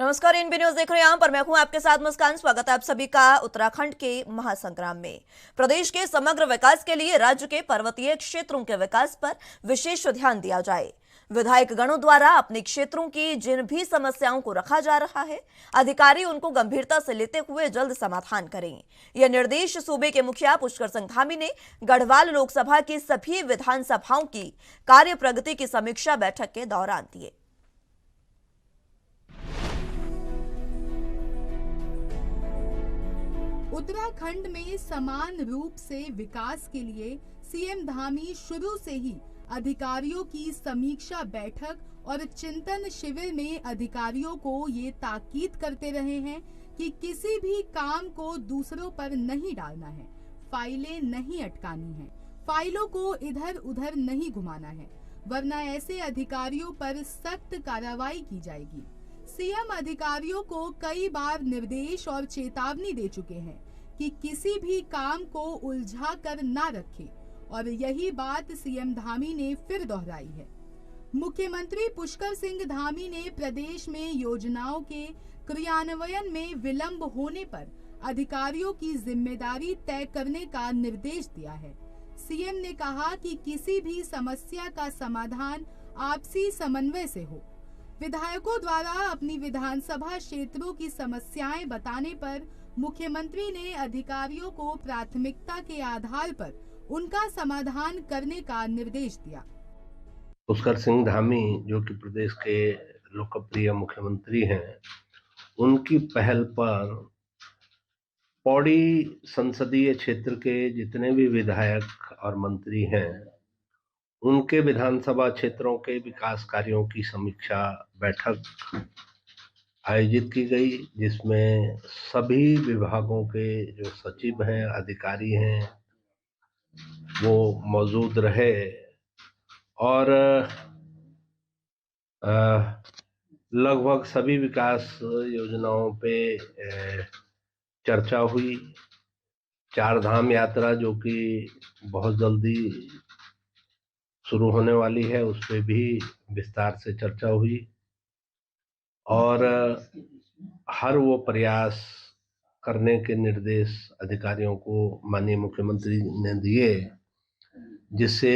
नमस्कार, NB news देख रहे हैं। यहाँ पर मैं हूं आपके साथ मुस्कान। स्वागत है आप सभी का उत्तराखंड के महासंग्राम में। प्रदेश के समग्र विकास के लिए राज्य के पर्वतीय क्षेत्रों के विकास पर विशेष ध्यान दिया जाए। विधायक गणों द्वारा अपने क्षेत्रों की जिन भी समस्याओं को रखा जा रहा है, अधिकारी उनको गंभीरता से लेते हुए जल्द समाधान करें। यह निर्देश सूबे के मुखिया पुष्कर सिंह धामी ने गढ़वाल लोकसभा की सभी विधानसभाओं की कार्य प्रगति की समीक्षा बैठक के दौरान दिए। उत्तराखंड में समान रूप से विकास के लिए सीएम धामी शुरू से ही अधिकारियों की समीक्षा बैठक और चिंतन शिविर में अधिकारियों को ये ताकीद करते रहे हैं कि किसी भी काम को दूसरों पर नहीं डालना है, फाइलें नहीं अटकानी है, फाइलों को इधर उधर नहीं घुमाना है, वरना ऐसे अधिकारियों पर सख्त कार्रवाई की जाएगी। सीएम अधिकारियों को कई बार निर्देश और चेतावनी दे चुके हैं कि किसी भी काम को उलझा कर ना रखें, और यही बात सीएम धामी ने फिर दोहराई है। मुख्यमंत्री पुष्कर सिंह धामी ने प्रदेश में योजनाओं के क्रियान्वयन में विलंब होने पर अधिकारियों की जिम्मेदारी तय करने का निर्देश दिया है। सीएम ने कहा कि किसी भी समस्या का समाधान आपसी समन्वय से हो। विधायकों द्वारा अपनी विधानसभा क्षेत्रों की समस्याएं बताने पर मुख्यमंत्री ने अधिकारियों को प्राथमिकता के आधार पर उनका समाधान करने का निर्देश दिया। पुष्कर सिंह धामी जो कि प्रदेश के लोकप्रिय मुख्यमंत्री हैं, उनकी पहल पर पौड़ी संसदीय क्षेत्र के जितने भी विधायक और मंत्री हैं, उनके विधानसभा क्षेत्रों के विकास कार्यों की समीक्षा बैठक आयोजित की गई, जिसमें सभी विभागों के जो सचिव हैं, अधिकारी हैं, वो मौजूद रहे और लगभग सभी विकास योजनाओं पे चर्चा हुई। चार धाम यात्रा जो कि बहुत जल्दी शुरू होने वाली है, उस पे भी विस्तार से चर्चा हुई और हर वो प्रयास करने के निर्देश अधिकारियों को माननीय मुख्यमंत्री ने दिए, जिससे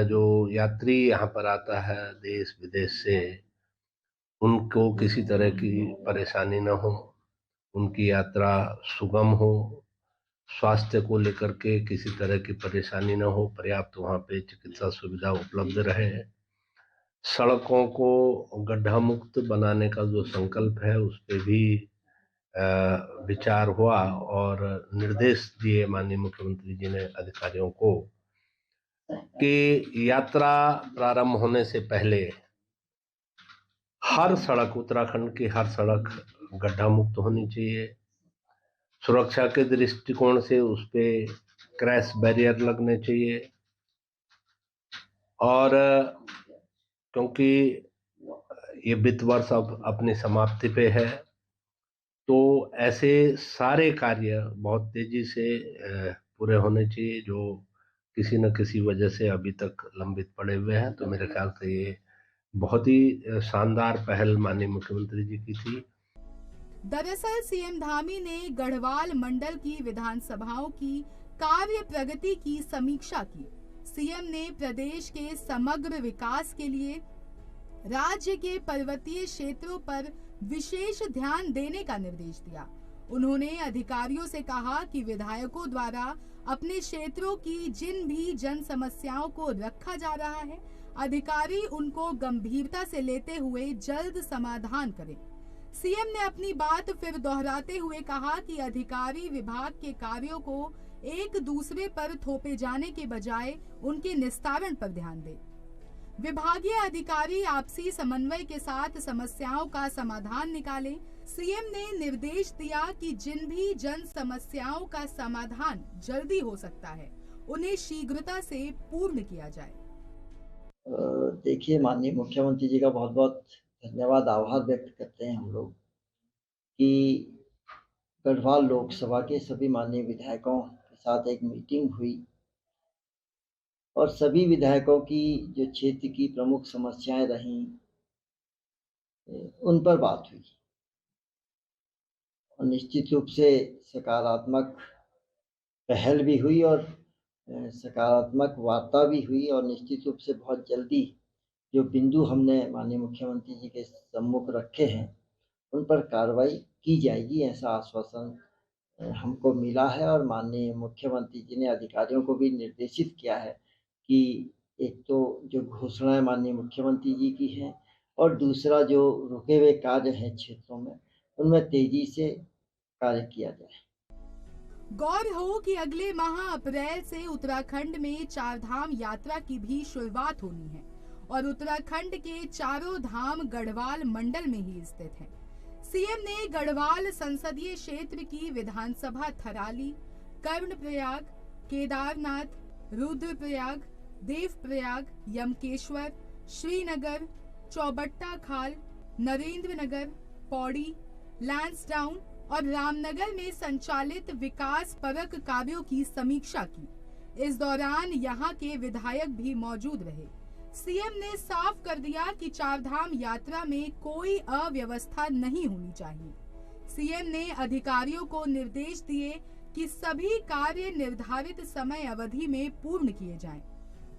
जो यात्री यहाँ पर आता है देश विदेश से, उनको किसी तरह की परेशानी न हो, उनकी यात्रा सुगम हो, स्वास्थ्य को लेकर के किसी तरह की परेशानी न हो, पर्याप्त वहाँ पे चिकित्सा सुविधा उपलब्ध रहे। सड़कों को गड्ढा मुक्त बनाने का जो संकल्प है, उस पे भी विचार हुआ और निर्देश दिए माननीय मुख्यमंत्री जी ने अधिकारियों को कि यात्रा प्रारंभ होने से पहले हर सड़क, उत्तराखंड की हर सड़क गड्ढा मुक्त होनी चाहिए। सुरक्षा के दृष्टिकोण से उस पे क्रैश बैरियर लगने चाहिए और क्योंकि ये वित्त वर्ष अब अपनी समाप्ति पे है, तो ऐसे सारे कार्य बहुत तेजी से पूरे होने चाहिए जो किसी न किसी वजह से अभी तक लंबित पड़े हुए हैं। तो मेरे ख्याल से ये बहुत ही शानदार पहल माननीय मुख्यमंत्री जी की थी। दरअसल सीएम धामी ने गढ़वाल मंडल की विधानसभाओं की कार्य प्रगति की समीक्षा की। सीएम ने प्रदेश के समग्र विकास के लिए राज्य के पर्वतीय क्षेत्रों पर विशेष ध्यान देने का निर्देश दिया। उन्होंने अधिकारियों से कहा कि विधायकों द्वारा अपने क्षेत्रों की जिन भी जन समस्याओं को रखा जा रहा है, अधिकारी उनको गंभीरता से लेते हुए जल्द समाधान करें। सीएम ने अपनी बात फिर दोहराते हुए कहा कि अधिकारी विभाग के कार्यों को एक दूसरे पर थोपे जाने के बजाय उनके निस्तारण पर ध्यान दें। विभागीय अधिकारी आपसी समन्वय के साथ समस्याओं का समाधान निकालें। सीएम ने निर्देश दिया कि जिन भी जन समस्याओं का समाधान जल्दी हो सकता है, उन्हें शीघ्रता से पूर्ण किया जाए। देखिए, माननीय मुख्यमंत्री जी का बहुत बहुत धन्यवाद, आभार व्यक्त करते हैं हम लोग कि गढ़वाल लोकसभा के सभी माननीय विधायकों के साथ एक मीटिंग हुई और सभी विधायकों की जो क्षेत्र की प्रमुख समस्याएं रहीं, उन पर बात हुई। और निश्चित रूप से सकारात्मक पहल भी हुई और सकारात्मक वार्ता भी हुई और निश्चित रूप से बहुत जल्दी जो बिंदु हमने माननीय मुख्यमंत्री जी के सम्मुख रखे हैं उन पर कार्रवाई की जाएगी, ऐसा आश्वासन हमको मिला है। और माननीय मुख्यमंत्री जी ने अधिकारियों को भी निर्देशित किया है कि एक तो जो घोषणाएं माननीय मुख्यमंत्री जी की हैं और दूसरा जो रुके हुए कार्य हैं क्षेत्रों में उनमें तेजी से कार्य किया जाए। गौर हो कि अगले माह अप्रैल से उत्तराखंड में चारधाम यात्रा की भी शुरुआत होनी है और उत्तराखंड के चारों धाम गढ़वाल मंडल में ही स्थित है। सीएम ने गढ़वाल संसदीय क्षेत्र की विधानसभा थराली, कर्णप्रयाग, केदारनाथ, रुद्रप्रयाग, देवप्रयाग, यमकेश्वर, श्रीनगर, चौबट्टा खाल, नरेंद्रनगर, पौड़ी, लैंसडाउन और रामनगर में संचालित विकास परक कार्यों की समीक्षा की। इस दौरान यहां के विधायक भी मौजूद रहे। सीएम ने साफ कर दिया कि चारधाम यात्रा में कोई अव्यवस्था नहीं होनी चाहिए। सीएम ने अधिकारियों को निर्देश दिए कि सभी कार्य निर्धारित समय अवधि में पूर्ण किए जाएं,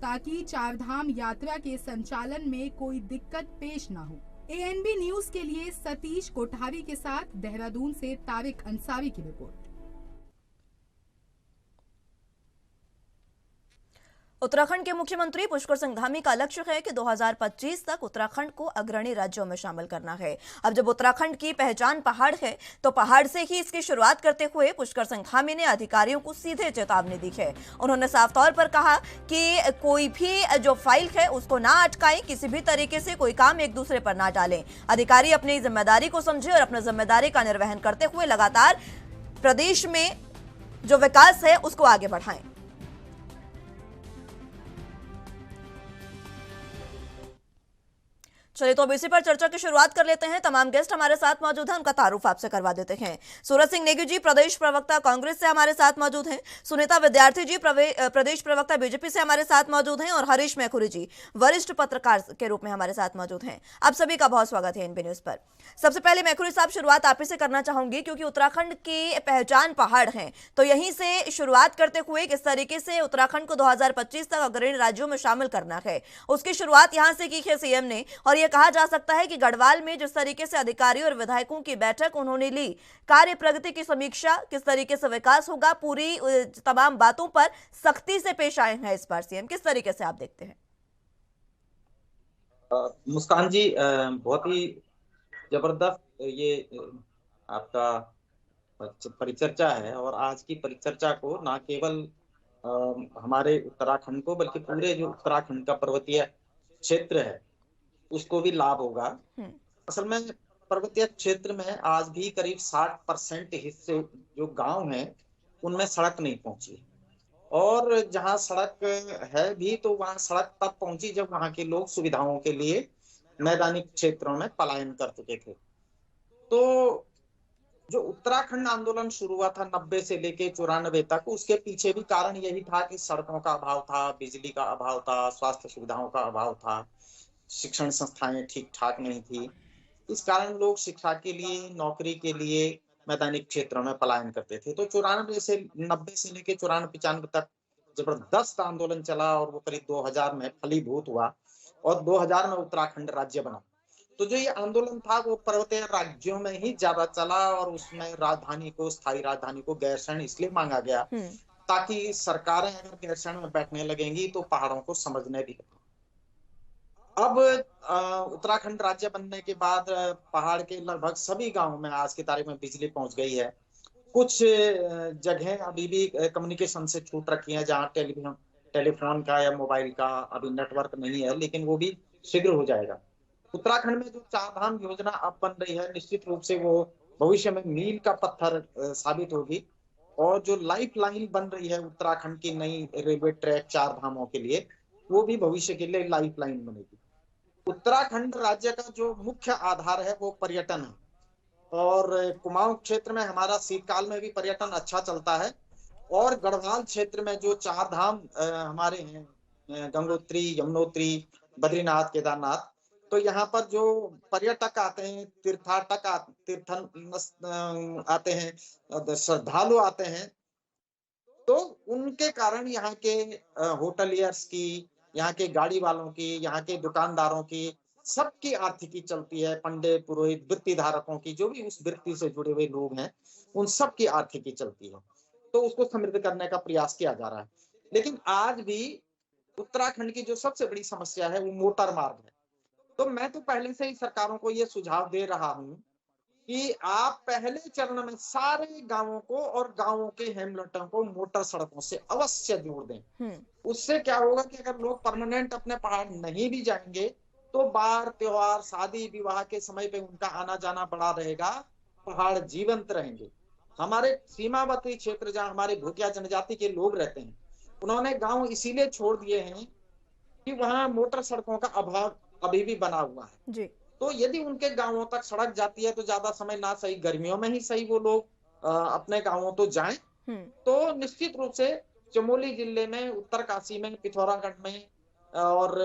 ताकि चारधाम यात्रा के संचालन में कोई दिक्कत पेश न हो। एएनबी न्यूज के लिए सतीश कोठारी के साथ देहरादून से तारिक अंसारी की रिपोर्ट। उत्तराखंड के मुख्यमंत्री पुष्कर सिंह धामी का लक्ष्य है कि 2025 तक उत्तराखंड को अग्रणी राज्यों में शामिल करना है। अब जब उत्तराखंड की पहचान पहाड़ है तो पहाड़ से ही इसकी शुरुआत करते हुए पुष्कर सिंह धामी ने अधिकारियों को सीधे चेतावनी दी है। उन्होंने साफ तौर पर कहा कि कोई भी जो फाइल है उसको ना अटकाएं, किसी भी तरीके से कोई काम एक दूसरे पर ना डालें। अधिकारी अपनी जिम्मेदारी को समझे और अपनी जिम्मेदारी का निर्वहन करते हुए लगातार प्रदेश में जो विकास है उसको आगे बढ़ाएं। चलिए तो अब इसी पर चर्चा की शुरुआत कर लेते हैं। तमाम गेस्ट हमारे साथ मौजूद हैं, उनका तारुफ आपसे करवा देते हैं। सूरज सिंह नेगी जी प्रदेश प्रवक्ता कांग्रेस से हमारे साथ मौजूद हैं, सुनीता विद्यार्थी जी प्रदेश प्रवक्ता बीजेपी से हमारे साथ मौजूद हैं और हरीश मैखुरी जी वरिष्ठ पत्रकार के रूप में हमारे साथ मौजूद हैं। आप सभी का बहुत स्वागत है एनबी न्यूज पर। सबसे पहले मैखुरी साहब शुरुआत आप ही से करना चाहूंगी, क्योंकि उत्तराखंड की पहचान पहाड़ है, तो यहीं से शुरुआत करते हुए किस तरीके से उत्तराखंड को 2025 तक अग्रणी राज्यों में शामिल करना है, उसकी शुरुआत यहां से की है सीएम ने। और यह कहा जा सकता है कि गढ़वाल में जिस तरीके से अधिकारियों और विधायकों की बैठक उन्होंने ली, कार्य प्रगति की समीक्षा, किस तरीके से विकास होगा, पूरी तमाम बातों पर सख्ती से पेश आए हैं इस बार सीएम। किस तरीके से आप देखते हैं? मुस्कान जी, बहुत ही जबरदस्त ये आपका परिचर्चा है और आज की परिचर्चा को न केवल हमारे उत्तराखंड को बल्कि पूरे जो उत्तराखंड का पर्वतीय क्षेत्र है उसको भी लाभ होगा। असल में पर्वतीय क्षेत्र में आज भी करीब 60% हिस्से जो गांव हैं उनमें सड़क नहीं पहुंची, और जहां सड़क है भी तो वहां सड़क तब पहुंची जब वहां के लोग सुविधाओं के लिए मैदानी क्षेत्रों में पलायन कर चुके थे। तो जो उत्तराखंड आंदोलन शुरू हुआ था 90 से लेके 94 तक, उसके पीछे भी कारण यही था कि सड़कों का अभाव था, बिजली का अभाव था, स्वास्थ्य सुविधाओं का अभाव था, शिक्षण संस्थाएं ठीक ठाक नहीं थी। इस कारण लोग शिक्षा के लिए, नौकरी के लिए मैदानी क्षेत्रों में पलायन करते थे। तो 94 से 90 से लेके 94-95 तक जबरदस्त आंदोलन चला और वो करीब 2000 में फलीभूत हुआ और 2000 में उत्तराखंड राज्य बना। तो जो ये आंदोलन था वो पर्वतीय राज्यों में ही ज्यादा चला और उसमें राजधानी को, स्थायी राजधानी को गैरसैंण इसलिए मांगा गया ताकि सरकारें अगर गैरसैंण में बैठने लगेंगी तो पहाड़ों को समझने भी लगेंगी। अब उत्तराखंड राज्य बनने के बाद पहाड़ के लगभग सभी गांवों में आज की तारीख में बिजली पहुंच गई है। कुछ जगह अभी भी कम्युनिकेशन से छूट रखी है, जहां टेलीफोन का या मोबाइल का अभी नेटवर्क नहीं है, लेकिन वो भी शीघ्र हो जाएगा। उत्तराखंड में जो चारधाम योजना अब बन रही है, निश्चित रूप से वो भविष्य में मील का पत्थर साबित होगी। और जो लाइफ लाइन बन रही है उत्तराखंड की नई रेलवे ट्रैक चारधामों के लिए, वो भी भविष्य के लिए लाइफ लाइन बनेगी। उत्तराखंड राज्य का जो मुख्य आधार है वो पर्यटन है और कुमाऊं क्षेत्र में हमारा शीतकाल में भी पर्यटन अच्छा चलता है। और गढ़वाल क्षेत्र में जो चार धाम हमारे हैं, गंगोत्री, यमुनोत्री, बद्रीनाथ, केदारनाथ, तो यहाँ पर जो पर्यटक आते हैं, आते हैं, श्रद्धालु आते हैं, तो उनके कारण यहाँ के होटलियर्स की, यहाँ के गाड़ी वालों की, यहाँ के दुकानदारों की, सबकी आर्थिकी चलती है। पंडित, पुरोहित, वृत्ति धारकों की, जो भी उस वृत्ति से जुड़े हुए लोग हैं, उन सबकी आर्थिकी चलती है। तो उसको समृद्ध करने का प्रयास किया जा रहा है। लेकिन आज भी उत्तराखंड की जो सबसे बड़ी समस्या है वो मोटर मार्ग है। तो मैं तो पहले से ही सरकारों को ये सुझाव दे रहा हूँ कि आप पहले चरण में सारे गांवों को और गांवों के हेमलटों को मोटर सड़कों से अवश्य जोड़ दें। उससे क्या होगा कि अगर लोग परमानेंट अपने पहाड़ नहीं भी जाएंगे तो बार त्योहार, शादी विवाह के समय पे उनका आना जाना बड़ा रहेगा, पहाड़ जीवंत रहेंगे। हमारे सीमावर्ती क्षेत्र जहाँ हमारे भूटिया जनजाति के लोग रहते हैं, उन्होंने गांव इसीलिए छोड़ दिए हैं कि वहां मोटर सड़कों का अभाव अभी भी बना हुआ है जी। तो यदि उनके गांवों तक सड़क जाती है तो ज्यादा समय ना सही, गर्मियों में ही सही, वो लोग अपने गांवों तो जाएं। तो निश्चित रूप से चमोली जिले में, उत्तरकाशी में, पिथौरागढ़ में और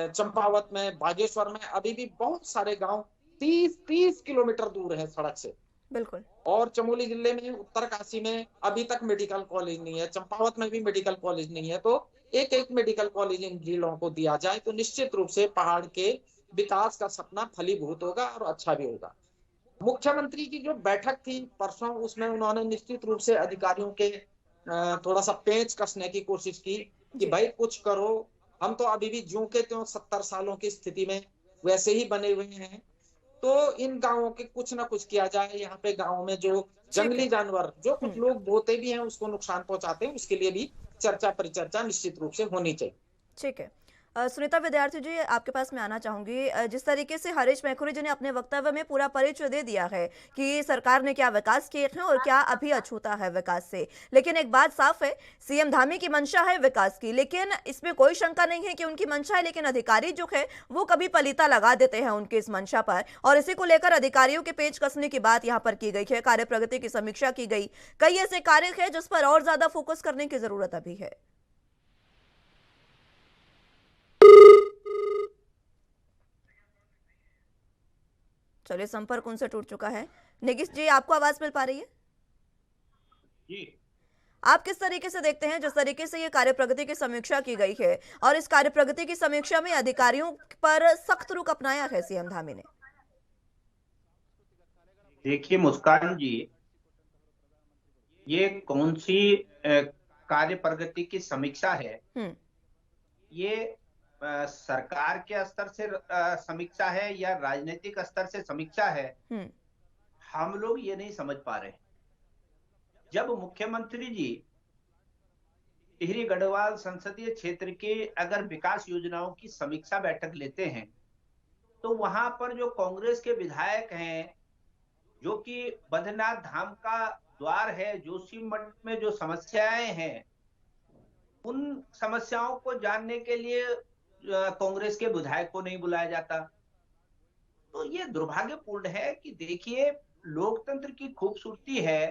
चंपावत में, बागेश्वर में अभी भी बहुत सारे गांव 30 किलोमीटर दूर है सड़क से। बिल्कुल। और चमोली जिले में, उत्तरकाशी में अभी तक मेडिकल कॉलेज नहीं है, चंपावत में भी मेडिकल कॉलेज नहीं है। तो एक मेडिकल कॉलेज इन जिलों को दिया जाए तो निश्चित रूप से पहाड़ के विकास का सपना फलीभूत होगा और अच्छा भी होगा। मुख्यमंत्री की जो बैठक थी परसों, उसमें उन्होंने निश्चित रूप से अधिकारियों के थोड़ा सा पेंच कसने की कोशिश की कि भाई कुछ करो, हम तो अभी भी ज्यों के त्यों 70 सालों की स्थिति में वैसे ही बने हुए हैं। तो इन गांवों के कुछ ना कुछ किया जाए। यहाँ पे गांव में जो जंगली जानवर, जो कुछ लोग बोते भी हैं, उसको नुकसान पहुंचाते हैं, उसके लिए भी चर्चा परिचर्चा निश्चित रूप से होनी चाहिए। ठीक है। सुनीता विद्यार्थी जी, आपके पास मैं आना चाहूंगी। जिस तरीके से हरीश मैखुरी जी ने अपने वक्तव्य में पूरा परिचय दे दिया है कि सरकार ने क्या विकास किए हैं और क्या अभी अछूता है विकास से, लेकिन एक बात साफ है, सीएम धामी की मंशा है विकास की, लेकिन इसमें कोई शंका नहीं है कि उनकी मंशा है, लेकिन अधिकारी जो है वो कभी पलीता लगा देते हैं उनकी इस मंशा पर, और इसी को लेकर अधिकारियों के पेच कसने की बात यहाँ पर की गई है। कार्य प्रगति की समीक्षा की गई, कई ऐसे कार्य है जिस पर और ज्यादा फोकस करने की जरूरत अभी है। चलिए, संपर्क उनसे टूट चुका है। निगिश जी, आपको आवाज मिल पा रही है? जी। आप किस तरीके से देखते हैं जिस तरीके से ये कार्य प्रगति की समीक्षा की गई है, और इस कार्य प्रगति की समीक्षा में अधिकारियों पर सख्त रुख अपनाया है सीएम धामी ने? देखिए मुस्कान जी, ये कौन सी कार्य प्रगति की समीक्षा है? ये सरकार के स्तर से समीक्षा है या राजनीतिक स्तर से समीक्षा है, हम लोग ये नहीं समझ पा रहे। जब मुख्यमंत्री जी टिहरी गढ़वाल संसदीय क्षेत्र के अगर विकास योजनाओं की समीक्षा बैठक लेते हैं तो वहां पर जो कांग्रेस के विधायक हैं, जो कि बद्रीनाथ धाम का द्वार है, जोशीमठ में जो समस्याएं हैं, उन समस्याओं को जानने के लिए कांग्रेस के विधायक को नहीं बुलाया जाता। तो ये दुर्भाग्यपूर्ण है कि देखिए, लोकतंत्र की खूबसूरती है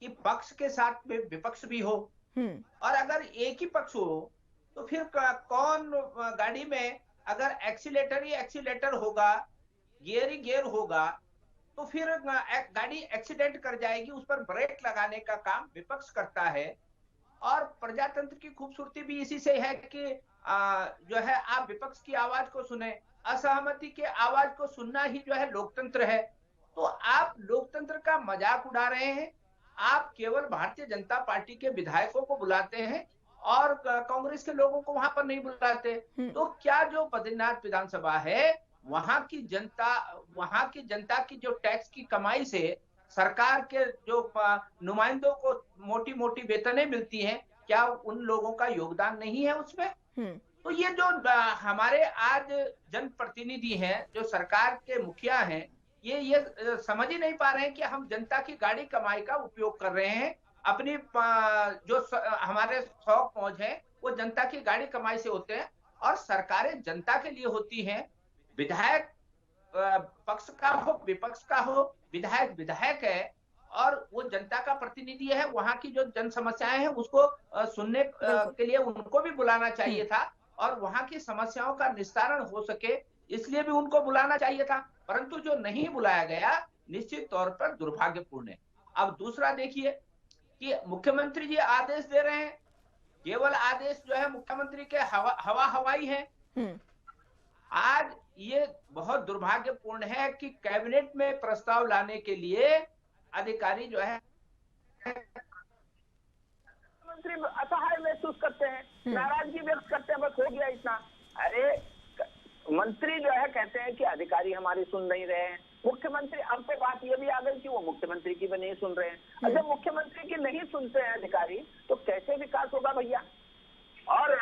कि पक्ष के साथ में विपक्ष भी हो, और अगर एक ही पक्ष हो तो फिर कौन गाड़ी में अगर एक्सीलेटर ही एक्सीलेटर होगा, गियर ही गियर होगा, तो फिर गाड़ी एक्सीडेंट कर जाएगी। उस पर ब्रेक लगाने का काम विपक्ष करता है। और प्रजातंत्र की खूबसूरती भी इसी से है कि जो है आप विपक्ष की आवाज को सुने, असहमति के आवाज को सुनना ही जो है लोकतंत्र है। तो आप लोकतंत्र का मजाक उड़ा रहे हैं। आप केवल भारतीय जनता पार्टी के विधायकों को बुलाते हैं और कांग्रेस के लोगों को वहां पर नहीं बुलाते। तो क्या जो बद्रीनाथ विधानसभा है, वहां की जनता की जो टैक्स की कमाई से सरकार के जो नुमाइंदों को मोटी मोटी वेतनें मिलती हैं, क्या उन लोगों का योगदान नहीं है उसमें? तो ये जो हमारे आज जनप्रतिनिधि हैं, जो सरकार के मुखिया हैं, ये समझ ही नहीं पा रहे हैं कि हम जनता की गाड़ी कमाई का उपयोग कर रहे हैं। अपनी जो हमारे शौक मौज है वो जनता की गाड़ी कमाई से होते हैं, और सरकारें जनता के लिए होती हैं। विधायक पक्ष का हो, विपक्ष का हो, विधायक विधायक है और वो जनता का प्रतिनिधि है। वहां की जो जन समस्याएं हैं उसको सुनने के लिए उनको भी बुलाना चाहिए था, और वहां की समस्याओं का निस्तारण हो सके इसलिए भी उनको बुलाना चाहिए था, परंतु जो नहीं बुलाया गया निश्चित तौर पर दुर्भाग्यपूर्ण है। अब दूसरा देखिए कि मुख्यमंत्री जी आदेश दे रहे हैं, केवल आदेश जो है मुख्यमंत्री के हवा हवाई है। आज ये बहुत दुर्भाग्यपूर्ण है कि कैबिनेट में प्रस्ताव लाने के लिए अधिकारी जो है मंत्री असहाय महसूस करते हैं, नाराजगी व्यक्त करते हैं, बस हो गया इतना। अरे मंत्री जो है कहते हैं कि अधिकारी हमारी सुन नहीं रहे हैं, मुख्यमंत्री, अब तो बात ये भी आ गई कि वो मुख्यमंत्री की भी नहीं सुन रहे हैं। जब मुख्यमंत्री की नहीं सुनते हैं अधिकारी तो कैसे विकास होगा भैया। और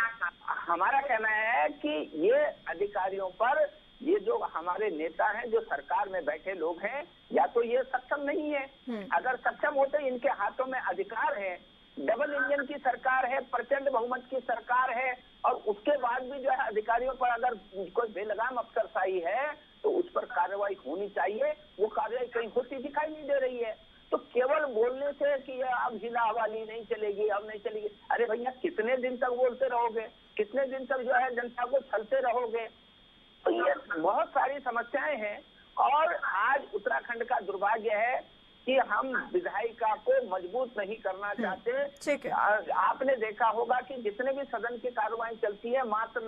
हमारा कहना है कि ये अधिकारियों पर, ये जो हमारे नेता हैं, जो सरकार में बैठे लोग हैं, या तो ये सक्षम नहीं है। अगर सक्षम होते, इनके हाथों में अधिकार है, डबल इंजन की सरकार है, प्रचंड बहुमत की सरकार है, और उसके बाद भी जो है अधिकारियों पर अगर कोई बेलगाम अफसरशाही है तो उस पर कार्रवाई होनी चाहिए। वो कार्रवाई कहीं होती दिखाई नहीं दे रही है। तो केवल बोलने से कि अब जिला हवाली नहीं चलेगी, अब नहीं चलेगी, अरे भैया कितने दिन तक बोलते रहोगे, कितने दिन तक जो है जनता को छलते रहोगे। तो ये बहुत सारी समस्याएं हैं। और आज उत्तराखंड का दुर्भाग्य है कि हम विधायिका को मजबूत नहीं करना चाहते। आपने देखा होगा कि जितने भी सदन की कार्रवाई चलती है मात्र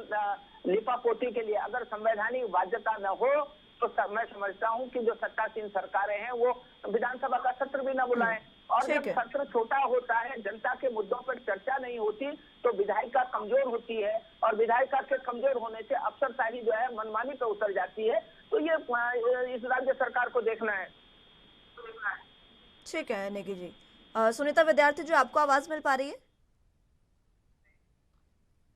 लिपापोती के लिए, अगर संवैधानिक बाध्यता न हो तो मैं समझता हूं कि जो सत्तासीन सरकारें हैं वो विधानसभा का सत्र भी न बुलाएं। और जब सत्र छोटा होता है, जनता के मुद्दों पर चर्चा नहीं होती, तो विधायिका कमजोर होती है, और विधायिका के कमजोर होने से अफसरशाही जो है मनमानी पे उतर जाती है। तो ये इस राज्य सरकार को देखना है। ठीक है नेगी जी। सुनीता विद्यार्थी जो आपको आवाज मिल पा रही है?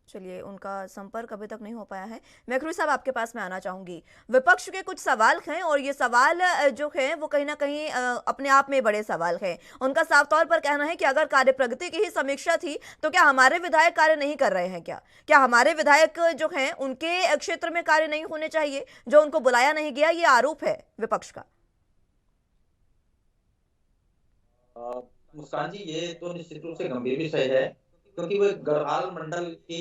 चलिए, उनका संपर्क अभी तक नहीं हो पाया है। मैखरी साहब, आपके पास मैं आना चाहूंगी। विपक्ष के कुछ सवाल हैं और ये सवाल जो हैं वो कहीं ना कहीं अपने आप में बड़े सवाल हैं। उनका साफ तौर पर कहना है कि अगर कार्य प्रगति की ही समीक्षा थी तो क्या हमारे विधायक कार्य नहीं कर रहे हैं? क्या हमारे विधायक जो हैं उनके क्षेत्र में कार्य नहीं होने चाहिए, जो उनको बुलाया नहीं गया? ये आरोप है विपक्ष का। मुस्कान जी, ये तो निश्चित रूप से गंभीर विषय है, क्योंकि वो गढ़वाल मंडल की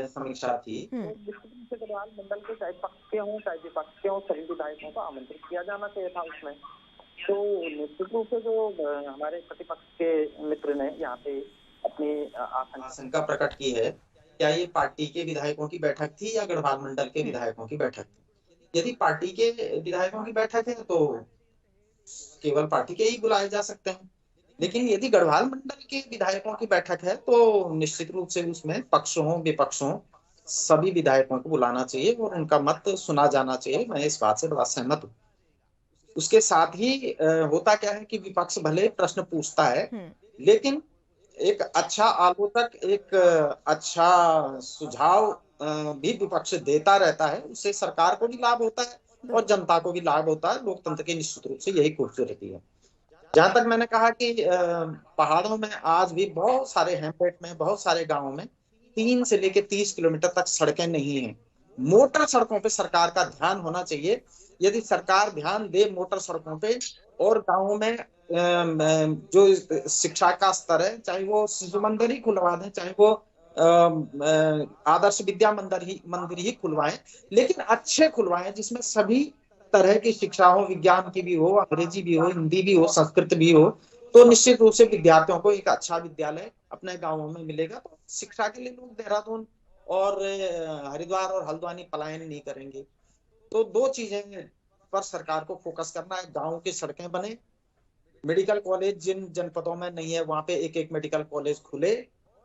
समीक्षा थी। गढ़वाल मंडल के चाहे पक्ष के हों चाहे विपक्ष के हों, सभी विधायकों को आमंत्रित किया जाना चाहिए था उसमें। तो निश्चित रूप से जो हमारे प्रतिपक्ष के मित्र ने यहाँ पे अपनी आशंका प्रकट की है, क्या ये पार्टी के विधायकों की बैठक थी या गढ़वाल मंडल के विधायकों की बैठक थी? यदि पार्टी के विधायकों की बैठक है तो केवल पार्टी के ही बुलाए जा सकते हैं, लेकिन यदि गढ़वाल मंडल के विधायकों की बैठक है तो निश्चित रूप से उसमें पक्षों विपक्षों सभी विधायकों को बुलाना चाहिए और उनका मत सुना जाना चाहिए। मैं इस बात से बड़ा सहमत हूँ। उसके साथ ही होता क्या है कि विपक्ष भले प्रश्न पूछता है, लेकिन एक अच्छा आलोचक, एक अच्छा सुझाव भी विपक्ष देता रहता है। उससे सरकार को भी लाभ होता है और जनता को भी लाभ होता है। लोकतंत्र की निश्चित रूप से यही खूबसूरती है। जहां तक मैंने कहा कि पहाड़ों में आज भी बहुत सारे हेमपेट में, बहुत सारे गांवों में 3 से लेकर 30 किलोमीटर तक सड़कें नहीं हैं। मोटर सड़कों पे सरकार का ध्यान होना चाहिए। यदि सरकार ध्यान दे मोटर सड़कों पे और गांवों में जो शिक्षा का स्तर है, चाहे वो शिशु मंदिर ही खुलवा दें, चाहे वो आदर्श विद्या मंदिर ही खुलवाएं, लेकिन अच्छे खुलवाएं जिसमें सभी तरह की शिक्षा हो, विज्ञान की भी हो, अंग्रेजी भी हो, हिंदी भी हो, संस्कृत भी हो। तो निश्चित रूप से विद्यार्थियों को एक अच्छा विद्यालय अपने गांवों में मिलेगा, तो शिक्षा के लिए लोग देहरादून और हरिद्वार और हल्द्वानी पलायन नहीं करेंगे। तो 2 चीजें पर सरकार को फोकस करना है। गाँव की सड़कें बने, मेडिकल कॉलेज जिन जनपदों में नहीं है वहां पे एक मेडिकल कॉलेज खुले,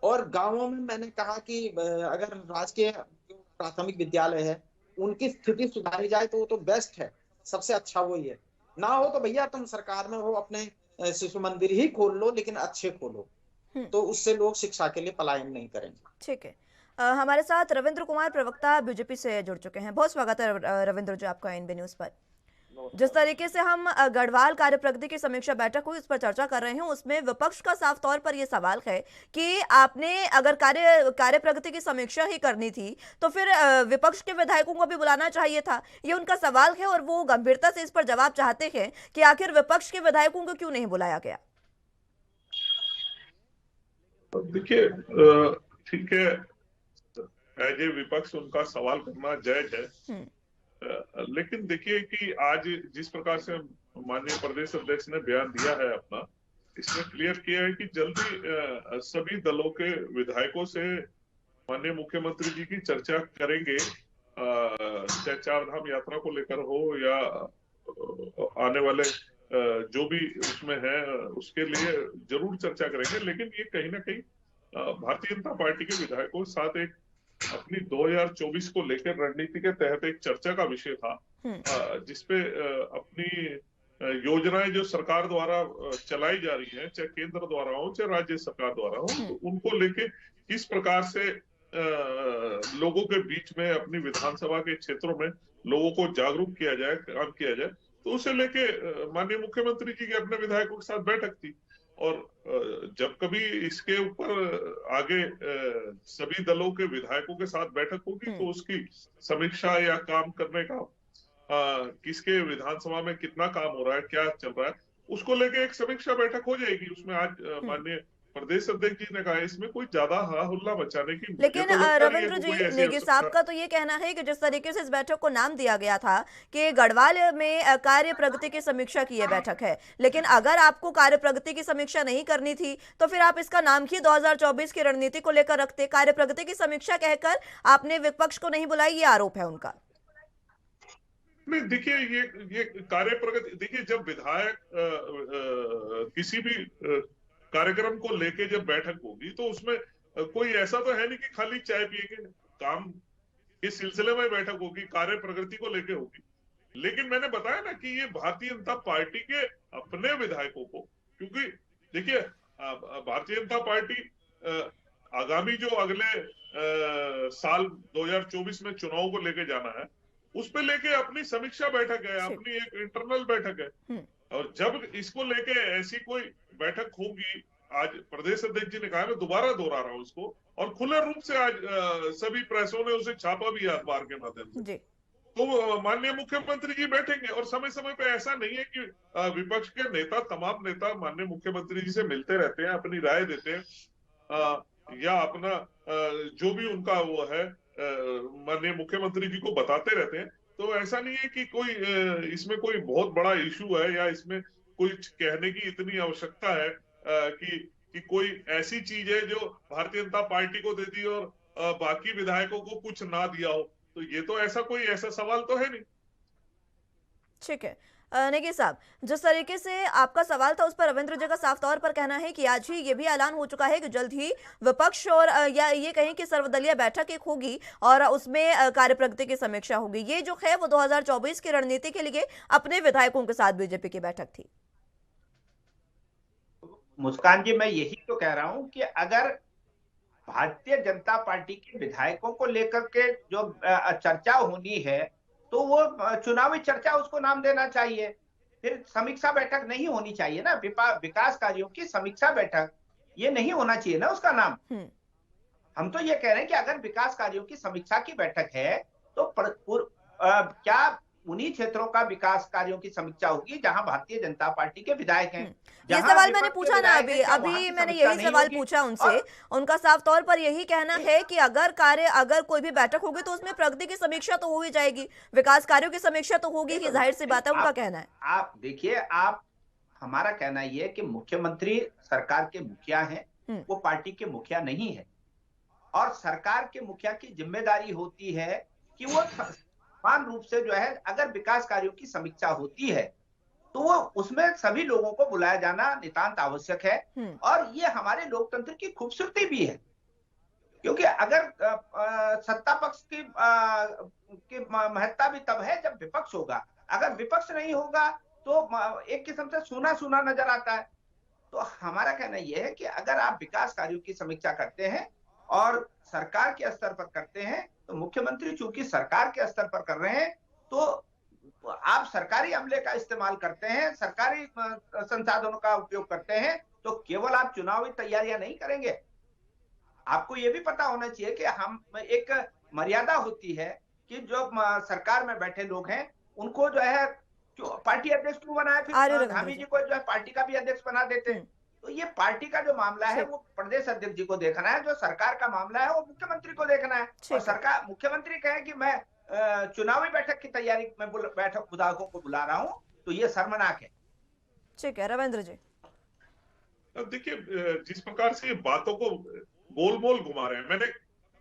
और गाँवों में मैंने कहा कि अगर राजकीय प्राथमिक विद्यालय है उनकी स्थिति सुधारी जाए तो वो तो बेस्ट है, सबसे अच्छा वही है। ना हो तो भैया तुम सरकार में हो, अपने शिशु मंदिर ही खोल लो, लेकिन अच्छे खोलो, तो उससे लोग शिक्षा के लिए पलायन नहीं करेंगे। ठीक है। हमारे साथ रविंद्र कुमार, प्रवक्ता बीजेपी से जुड़ चुके हैं। बहुत स्वागत है रविंद्र जी आपका एनबी न्यूज पर। जिस तरीके से हम गढ़वाल कार्य प्रगति की समीक्षा बैठक हुई उस पर चर्चा कर रहे हैं, उसमें विपक्ष का साफ तौर पर यह सवाल है कि आपने अगर कार्य प्रगति की समीक्षा ही करनी थी तो फिर विपक्ष के विधायकों को भी बुलाना चाहिए था। ये उनका सवाल है और वो गंभीरता से इस पर जवाब चाहते हैं कि आखिर विपक्ष के विधायकों को क्यों नहीं बुलाया गया। देखिए, ठीक है, एज ए विपक्ष उनका सवाल करना जायज है, लेकिन देखिए कि आज जिस प्रकार से माननीय प्रदेश अध्यक्ष ने बयान दिया है अपना, इसमें क्लियर किया है कि जल्दी सभी दलों के विधायकों से माननीय मुख्यमंत्री जी की चर्चा करेंगे, चाहे चार धाम यात्रा को लेकर हो या आने वाले जो भी उसमें है उसके लिए जरूर चर्चा करेंगे। लेकिन ये कहीं ना कहीं भारतीय जनता पार्टी के विधायकों के साथ एक अपनी 2024 को लेकर रणनीति के तहत एक चर्चा का विषय था, जिसपे अपनी योजनाएं जो सरकार द्वारा चलाई जा रही हैं, चाहे केंद्र द्वारा हो चाहे राज्य सरकार द्वारा हो, तो उनको लेके किस प्रकार से लोगों के बीच में अपनी विधानसभा के क्षेत्रों में लोगों को जागरूक किया जाए, काम किया जाए, तो उसे लेके माननीय मुख्यमंत्री जी की अपने विधायकों के साथ बैठक थी। और जब कभी इसके ऊपर आगे सभी दलों के विधायकों के साथ बैठक होगी तो उसकी समीक्षा या काम करने का किसके विधानसभा में कितना काम हो रहा है, क्या चल रहा है, उसको लेके एक समीक्षा बैठक हो जाएगी। उसमें आज माननीय प्रदेश अध्यक्ष जी ने कहा इसमें कोई ज्यादा हाहुल्ला मचाने की, लेकिन रविंद्र जी, नेगी साहब का तो ये कहना है कि जिस तरीके से इस बैठक को नाम दिया गया था कि गढ़वाल में कार्य प्रगति की समीक्षा की ये बैठक है, लेकिन अगर आपको कार्य प्रगति की समीक्षा नहीं करनी थी तो फिर आप इसका नाम ही 2024 की रणनीति को लेकर रखते। कार्य प्रगति की समीक्षा कहकर आपने विपक्ष को नहीं बुलाई, ये आरोप है उनका। नहीं, देखिए ये कार्य प्रगति, देखिए जब विधायक किसी भी कार्यक्रम को लेके जब बैठक होगी तो उसमें कोई ऐसा तो है नहीं कि खाली चाय पिएंगे, काम के सिलसिले में बैठक होगी, कार्य प्रगति को लेके होगी। लेकिन मैंने बताया ना कि ये भारतीय जनता पार्टी के अपने विधायकों को, क्योंकि देखिए भारतीय जनता पार्टी आगामी जो अगले साल 2024 में चुनाव को लेके जाना है, उस पे लेके अपनी समीक्षा बैठक है, अपनी एक इंटरनल बैठक है। और जब इसको लेके ऐसी कोई बैठक होगी, आज प्रदेश अध्यक्ष जी ने कहा, मैं दोबारा दोहरा रहा हूँ इसको, और खुले रूप से आज सभी प्रेसों ने उसे छापा भी अखबार के माध्यम से, तो माननीय मुख्यमंत्री जी बैठेंगे। और समय समय पे ऐसा नहीं है कि विपक्ष के नेता, तमाम नेता माननीय मुख्यमंत्री जी से मिलते रहते हैं, अपनी राय देते हैं या अपना जो भी उनका वो है माननीय मुख्यमंत्री जी को बताते रहते हैं। तो ऐसा नहीं है कि कोई इसमें कोई बहुत बड़ा इशू है या इसमें कोई कहने की इतनी आवश्यकता है कि कोई ऐसी चीज है जो भारतीय जनता पार्टी को दे दी और बाकी विधायकों को कुछ ना दिया हो। तो ये तो ऐसा सवाल तो है नहीं। ठीक है नेगी साहब, जिस तरीके से आपका सवाल था उस पर रविंद्र जी का साफ तौर पर कहना है कि आज ही ये भी ऐलान हो चुका है कि जल्द ही विपक्ष और या ये कहें कि सर्वदलीय बैठक एक होगी और उसमें कार्य प्रगति की समीक्षा होगी। ये जो है वो 2024 की रणनीति के लिए अपने विधायकों के साथ बीजेपी की बैठक थी। मुस्कान जी, मैं यही तो कह रहा हूं कि अगर भारतीय जनता पार्टी के विधायकों को लेकर के जो चर्चा होनी है तो वो चुनावी चर्चा उसको नाम देना चाहिए, फिर समीक्षा बैठक नहीं होनी चाहिए ना। विकास कार्यों की समीक्षा बैठक ये नहीं होना चाहिए ना उसका नाम। हम तो ये कह रहे हैं कि अगर विकास कार्यों की समीक्षा की बैठक है तो क्या उन्हीं क्षेत्रों का विकास कार्यों की समीक्षा होगी जहां भारतीय जनता पार्टी के विधायक हैं। ये सवाल मैंने पूछा ना, अभी मैंने यही सवाल पूछा उनसे, उनका साफ तौर पर यही कहना है कि अगर कोई भी बैठक होगी तो उसमें प्रगति की समीक्षा तो हो ही जाएगी, विकास कार्यों की समीक्षा तो होगी ही, जाहिर सी बात है, उनका कहना है। आप देखिए, हमारा कहना ये है कि मुख्यमंत्री सरकार के मुखिया हैं, वो पार्टी के मुखिया नहीं है, और सरकार के मुखिया की जिम्मेदारी होती है कि वो समान रूप से जो है अगर विकास कार्यों की समीक्षा होती है तो वो उसमें सभी लोगों को बुलाया जाना नितांत आवश्यक है। और ये हमारे लोकतंत्र की खूबसूरती भी है, क्योंकि अगर सत्ता पक्ष की महत्ता भी तब है जब विपक्ष होगा। अगर विपक्ष नहीं होगा तो एक किस्म से सूना सूना नजर आता है। तो हमारा कहना यह है कि अगर आप विकास कार्यों की समीक्षा करते हैं और सरकार के स्तर पर करते हैं, तो मुख्यमंत्री चूंकि सरकार के स्तर पर कर रहे हैं तो आप सरकारी अमले का इस्तेमाल करते हैं, सरकारी संसाधनों का उपयोग करते हैं, तो केवल आप चुनावी तैयारियां नहीं करेंगे। आपको ये भी पता होना चाहिए कि हम एक मर्यादा होती है कि जो सरकार में बैठे लोग हैं उनको जो है पार्टी अध्यक्ष क्यों बनाए, फिर धामी जी को जो है पार्टी का भी अध्यक्ष बना देते हैं। तो ये पार्टी का जो मामला है वो प्रदेश अध्यक्ष जी को देखना है, जो सरकार का मामला है वो मुख्यमंत्री को देखना है। और सरकार मुख्यमंत्री कहे कि मैं चुनावी बैठक की तैयारी में बैठक विधायकों को बुला रहा हूं, तो ये शर्मनाक है। ठीक है रविंद्र जी। अब देखिए, जिस प्रकार से ये बातों को गोल-मोल घुमा रहे हैं, मैंने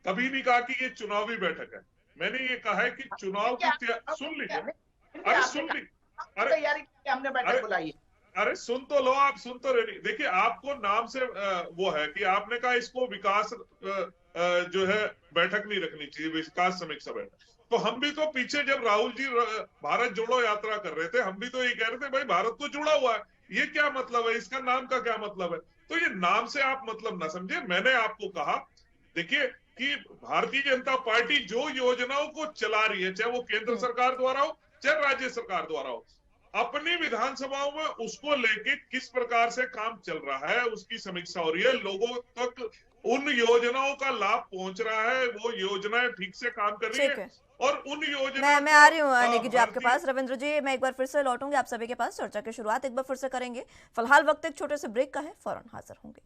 कभी नहीं कहा कि ये चुनावी बैठक है। मैंने ये कहा है कि चुनाव की सुन लीजिए, अरे सुन लीजिए, अरे तैयारी हमने बैठक बुलाई है। अरे सुन तो लो, आप सुन तो रहे। देखिए, आपको नाम से वो है कि आपने कहा इसको विकास जो है बैठक नहीं रखनी चाहिए, विकास समीक्षा बैठक। तो हम भी तो पीछे जब राहुल जी भारत जोड़ो यात्रा कर रहे थे, हम भी तो ये कह रहे थे भाई भारत तो जुड़ा हुआ है, ये क्या मतलब है, इसका नाम का क्या मतलब है। तो ये नाम से आप मतलब ना समझे। मैंने आपको कहा, देखिए कि भारतीय जनता पार्टी जो योजनाओं को चला रही है, चाहे वो केंद्र सरकार द्वारा हो चाहे राज्य सरकार द्वारा हो, अपनी विधानसभाओं में उसको लेके किस प्रकार से काम चल रहा है उसकी समीक्षा हो रही है। लोगों तक उन योजनाओं का लाभ पहुंच रहा है, वो योजनाएं ठीक से काम कर रही है और उन योजनाओं मैं आ रही हूँ निकी जी आपके पास। रविंद्र जी, मैं एक बार फिर से लौटूंगी आप सभी के पास, चर्चा की शुरुआत एक बार फिर से करेंगे। फिलहाल वक्त एक छोटे से ब्रेक का है, फौरन हाजिर होंगे।